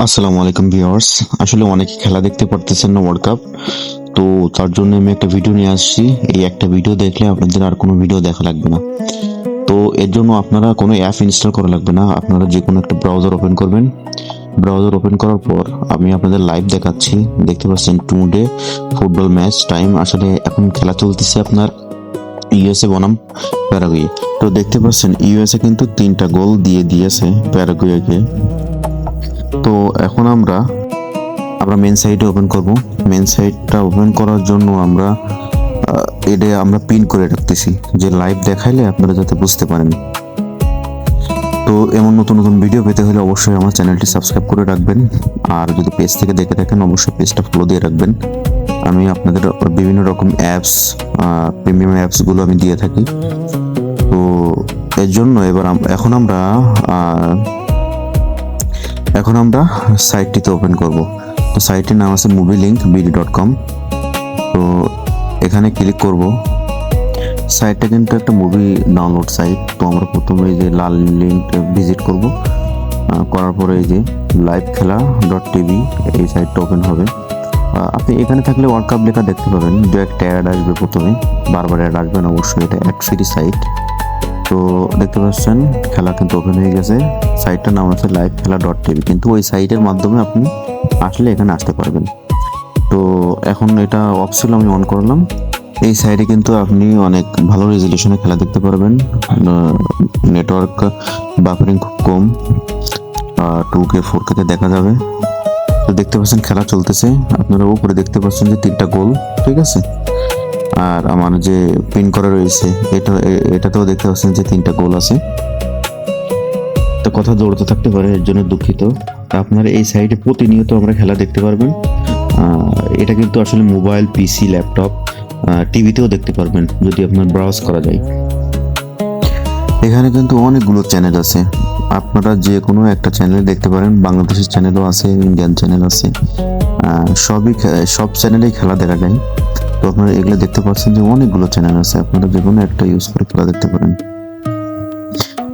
আসসালামু আলাইকুম ভিউয়ার্স। আসলে অনেকে খেলা দেখতে পারতেছেন না ওয়ার্ল্ড কাপ। তো তার জন্য আমি একটা ভিডিও নিয়ে আসছি। এই একটা ভিডিও দেখলে আপনাদের আর কোনো ভিডিও দেখা লাগবে না। তো এর জন্য আপনারা কোনো অ্যাপ ইনস্টল করা লাগবে না। আপনারা যে কোনো একটা ব্রাউজার ওপেন করবেন। ব্রাউজার ওপেন করার পর আমি আপনাদের লাইভ দেখাচ্ছি। দেখতে পাচ্ছেন টুডে ফুটবল ম্যাচ টাইম। আসলে এখন খেলা চলতেছে আপনার ইউএসএ বনাম প্যারাগুয়ে। তো দেখতে পাচ্ছেন ইউএসএ কিন্তু 3টা গোল দিয়ে দিয়েছে প্যারাগুয়েকে। তো এখন আমরা মেন সাইটে ওপেন করব। মেন সাইটটা ওপেন করার জন্য এটা আমরা পিন করে রাখতেছি, যে লাইভ দেখাইলে আপনারা যাতে বুঝতে পারেন। তো এমন নতুন নতুন ভিডিও পেতে হলে অবশ্যই আমার চ্যানেলটি সাবস্ক্রাইব করে রাখবেন। আর যদি পেজ থেকে দেখে থাকেন অবশ্যই পেজটা ফলো দিয়ে রাখবেন। আমি আপনাদের বিভিন্ন রকম অ্যাপস, প্রিমিয়াম অ্যাপসগুলো আমি দিয়ে থাকি। তো এর জন্য এখন আমরা সাইটটিতে ওপেন করব। তো সাইটের নাম আছে movielinkbd.com। তো এখানে ক্লিক করব। সাইটটা কিন্তু একটা মুভি ডাউনলোড সাইট। তো আমরা প্রথমে এই যে লাল লিঙ্ক ভিজিট করব। করার পরে এই যে লাইভ খেলা .tv এই সাইটটা ওপেন হবে। আপনি এখানে থাকলে ওয়ার্ল্ড কাপ লেখা দেখতে পাবেন। যে একটা অ্যাড আসবে প্রথমে, বারবার অ্যাড আসবে না অবশ্যই, এটা অ্যাড ফ্রি সাইট। তো দেখতে পাচ্ছেন খেলা কিন্তু ওপেন হয়ে গেছে। সাইটটার নাম আছে লাইভ খেলা .tv, কিন্তু ওই সাইটের মাধ্যমে আপনি আসলে এখানে আসতে পারবেন। তো এখন এটা অফ ছিল, আমি অন করলাম। এই সাইটে কিন্তু আপনি অনেক ভালো রেজলিউশনে খেলা দেখতে পারবেন। নেটওয়ার্ক বাফারিং খুব কম, 2K 4K তে দেখা যাবে। তো দেখতে পাচ্ছেন খেলা চলতেছে। আপনারা উপরে দেখতে পাচ্ছেন যে 3টা গোল, ঠিক আছে। আর আমার যে পিন করা রয়েছে এটাতেও দেখতে পাচ্ছেন যে 3টা গোল আছে। তো কথা দৌড়তে থাকতে পারে, এর জন্য দুঃখিত। আপনারা এই সাইটে প্রতিনিয়ত আমরা খেলা দেখতে পারবেন। এটা কিন্তু আসলে মোবাইল, পিসি, ল্যাপটপ, টিভিতেও দেখতে পারবেন যদি আপনার ব্রাউজ করা যায়। এখানে কিন্তু অনেকগুলো চ্যানেল আছে, আপনারা যে কোনো একটা চ্যানেল দেখতে পারেন। বাংলাদেশের চ্যানেলও আছে, ইন্ডিয়ান চ্যানেল আছে, সব চ্যানেলেই খেলা দেখা যায়। তো আপনারা এগুলো দেখতে পাচ্ছেন যে অনেকগুলো চ্যানেল আছে, আপনারা যে কোনো একটা ইউজ করে খেলা দেখতে পারেন।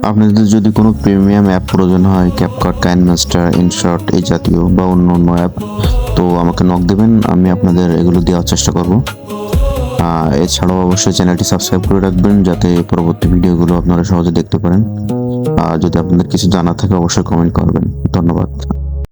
আপনাদের যদি কোনো প্রিমিয়াম অ্যাপ প্রয়োজন হয়, ক্যাপকাট, কাইনমাস্টার, ইনশট এই জাতীয় বা অন্য অন্য অ্যাপ, তো আমাকে নক দেবেন, আমি আপনাদের এগুলো দেওয়ার চেষ্টা করব। এছাড়াও অবশ্যই চ্যানেলটি সাবস্ক্রাইব করে রাখবেন যাতে পরবর্তী ভিডিওগুলো আপনারা সহজে দেখতে পারেন। আর যদি আপনাদের কিছু জানা থাকে অবশ্যই কমেন্ট করবেন। ধন্যবাদ।